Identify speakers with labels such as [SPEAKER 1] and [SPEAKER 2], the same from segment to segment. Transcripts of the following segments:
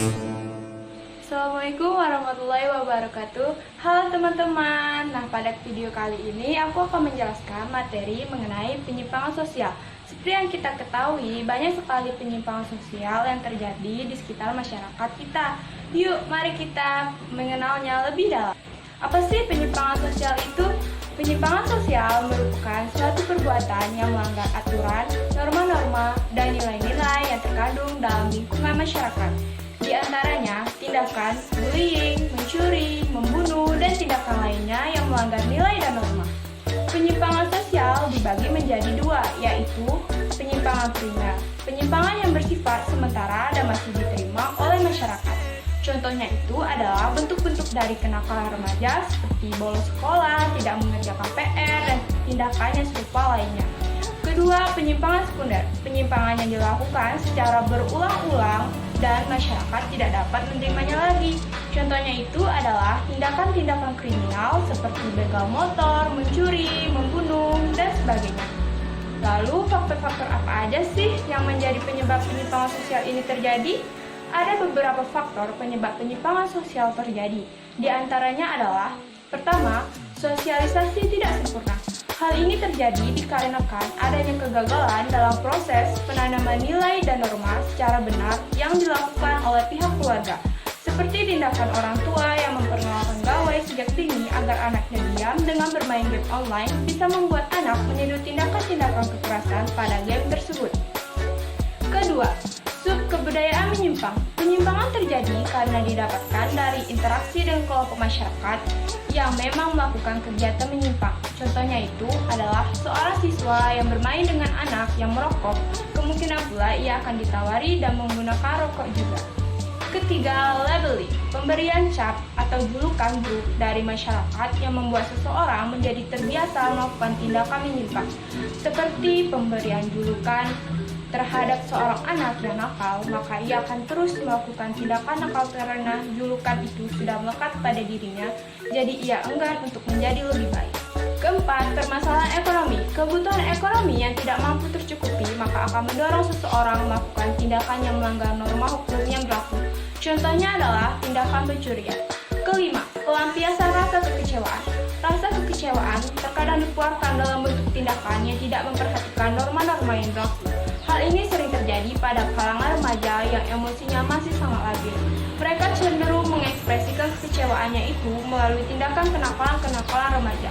[SPEAKER 1] Assalamualaikum warahmatullahi wabarakatuh. Halo teman-teman. Nah, pada video kali ini aku akan menjelaskan materi mengenai penyimpangan sosial. Seperti yang kita ketahui, banyak sekali penyimpangan sosial yang terjadi di sekitar masyarakat kita. Yuk, mari kita mengenalnya lebih dalam. Apa sih penyimpangan sosial itu? Penyimpangan sosial merupakan suatu perbuatan yang melanggar aturan, norma-norma, dan nilai-nilai yang terkandung dalam lingkungan masyarakat. Di antaranya, tindakan bullying, mencuri, membunuh, dan tindakan lainnya yang melanggar nilai dan norma. Penyimpangan sosial dibagi menjadi dua, yaitu penyimpangan primer. Penyimpangan yang bersifat sementara dan masih diterima oleh masyarakat. Contohnya itu adalah bentuk-bentuk dari kenakalan remaja seperti bolos sekolah, tidak mengerjakan PR, dan tindakan yang serupa lainnya. Kedua, penyimpangan sekunder. Penyimpangan yang dilakukan secara berulang-ulang dan masyarakat tidak dapat menerimanya lagi. Contohnya itu adalah tindakan-tindakan kriminal seperti begal motor, mencuri, membunuh, dan sebagainya. Lalu, faktor-faktor apa aja sih yang menjadi penyebab penyimpangan sosial ini terjadi? Ada beberapa faktor penyebab penyimpangan sosial terjadi. Di antaranya adalah, pertama, sosialisasi tidak sempurna. Hal ini terjadi dikarenakan adanya kegagalan dalam proses penanaman nilai dan norma secara benar yang dilakukan oleh pihak keluarga, seperti tindakan orang tua yang memperkenalkan gawai sejak dini agar anaknya diam dengan bermain game online bisa membuat anak meniru tindakan-tindakan kekerasan pada game tersebut. Kedua, kebudayaan menyimpang. Penyimpangan terjadi karena didapatkan dari interaksi dengan kelompok masyarakat yang memang melakukan kegiatan menyimpang. Contohnya itu adalah seorang siswa yang bermain dengan anak yang merokok, kemungkinan pula ia akan ditawari dan menggunakan rokok juga. Ketiga, labeling. Pemberian cap atau julukan buruk dari masyarakat yang membuat seseorang menjadi terbiasa melakukan tindakan menyimpang, seperti pemberian julukan terhadap seorang anak yang nakal, maka ia akan terus melakukan tindakan nakal karena julukan itu sudah melekat pada dirinya, jadi ia enggan untuk menjadi lebih baik. Keempat, permasalahan ekonomi. Kebutuhan ekonomi yang tidak mampu tercukupi, maka akan mendorong seseorang melakukan tindakan yang melanggar norma hukum yang berlaku. Contohnya adalah tindakan pencurian. Kelima, pelampiasan rasa kekecewaan. Rasa kekecewaan terkadang dikeluarkan dalam bentuk tindakan yang tidak memperhatikan norma-norma yang berlaku. Hal ini sering terjadi pada kalangan remaja yang emosinya masih sangat labil. Mereka cenderung mengekspresikan kekecewaannya itu melalui tindakan kenakalan-kenakalan remaja.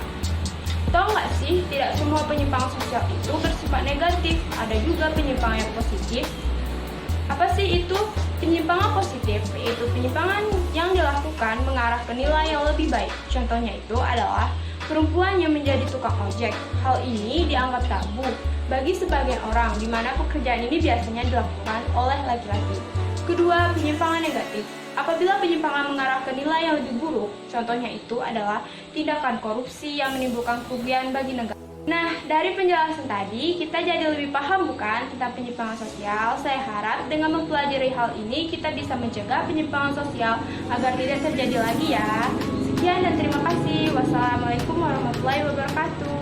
[SPEAKER 1] Tahu nggak sih, tidak semua penyimpangan sosial itu bersifat negatif, ada juga penyimpangan yang positif. Apa sih itu? Penyimpangan positif yaitu penyimpangan yang dilakukan mengarah ke nilai yang lebih baik. Contohnya itu adalah perempuan yang menjadi tukang ojek. Hal ini dianggap tabu bagi sebagian orang, di mana pekerjaan ini biasanya dilakukan oleh laki-laki. Kedua, penyimpangan negatif. Apabila penyimpangan mengarah ke nilai yang lebih buruk, contohnya itu adalah tindakan korupsi yang menimbulkan kerugian bagi negara. Nah, dari penjelasan tadi, kita jadi lebih paham bukan tentang penyimpangan sosial. Saya harap dengan mempelajari hal ini, kita bisa mencegah penyimpangan sosial agar tidak terjadi lagi ya. Sekian dan terima kasih. Wassalamualaikum warahmatullahi wabarakatuh.